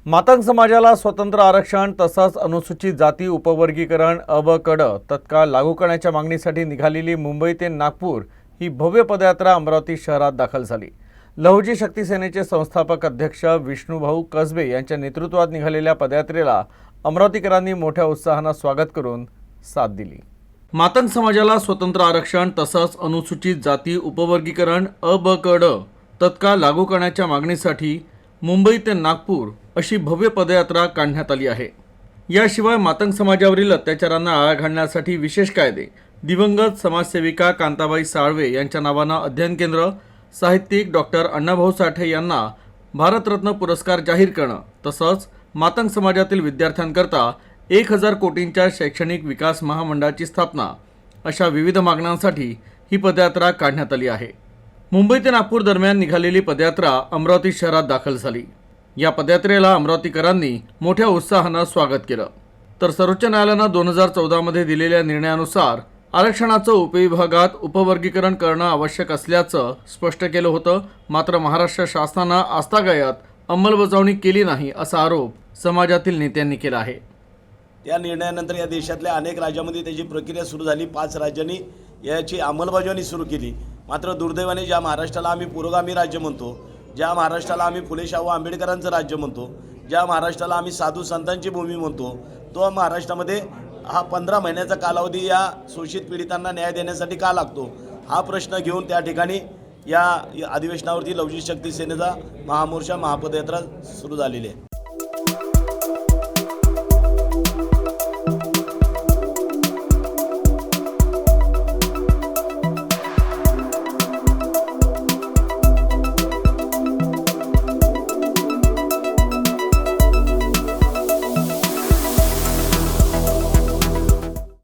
मातंग समाजाला स्वतंत्र आरक्षण तसंच अनुसूचित जाती उपवर्गीकरण अ ब क ड तत्काळ लागू करण्याच्या मागणीसाठी निघालेली मुंबई ते नागपूर ही भव्य पदयात्रा अमरावती शहरात दाखल झाली। लहुजी शक्ती सेनेचे संस्थापक अध्यक्ष विष्णुभाऊ कसबे यांच्या नेतृत्वात निघालेल्या पदयात्रेला अमरावतीकरांनी मोठ्या उत्साहाने स्वागत करून साथ दिली। मातंग समाजाला स्वतंत्र आरक्षण तसंच अनुसूचित जाती उपवर्गीकरण अ ब क ड तत्काळ लागू करण्याच्या मागणीसाठी मुंबई ते नागपूर अशी भव्य पदयात्रा काढण्यात आली आहे। याशिवाय मातंग समाजावरील अत्याचारांना आळा घालण्यासाठी विशेष कायदे, दिवंगत समाजसेविका कांताबाई साळवे यांच्या नावाने अध्ययन केंद्र, साहित्यिक डॉक्टर अण्णाभाऊ साठे यांना भारतरत्न पुरस्कार जाहीर करणं तसंच मातंग समाजातील विद्यार्थ्यांकरता 1000 कोटींच्या शैक्षणिक विकास महामंडळाची स्थापना अशा विविध मागण्यांसाठी ही पदयात्रा काढण्यात आली आहे। मुंबई ते नागपूर दरम्यान निघालेली पदयात्रा अमरावती शहरात दाखल झाली। या पदयात्रेला अमरावतीकरांनी मोठ्या उत्साहाने स्वागत केलं। तर सर्वोच्च न्यायालयाने 2014 मध्ये दिलेल्या निर्णयानुसार आरक्षणाचं उपविभागात उपवर्गीकरण करणं आवश्यक असल्याचं स्पष्ट केलं होतं। मात्र महाराष्ट्र शासनाने आजतागायत अंमलबजावणी केली नाही असा आरोप समाजातील नेत्यांनी केला आहे। या निर्णयानंतर या देशातल्या अनेक राज्यांमध्ये त्याची प्रक्रिया सुरू झाली। 5 राज्यांनी याची अंमलबजावणी सुरू केली। मात्र दुर्दैवाने ज्या महाराष्ट्राला आम्ही पुरोगामी राज्य म्हणतो, ज्या महाराष्ट्राला आम्ही फुले शाहू आंबेडकरांचं राज्य म्हणतो, ज्या महाराष्ट्राला आम्ही साधू संतांची भूमी म्हणतो, तो महाराष्ट्रामध्ये हा 15 महिन्याचा कालावधी या शोषित पीडितांना न्याय देण्यासाठी का लागतो, हा प्रश्न घेऊन त्या ठिकाणी या अधिवेशनावरती लहुजी शक्ती सेनेचा महामोर्चा महापदयात्रा सुरू झालेली आहे।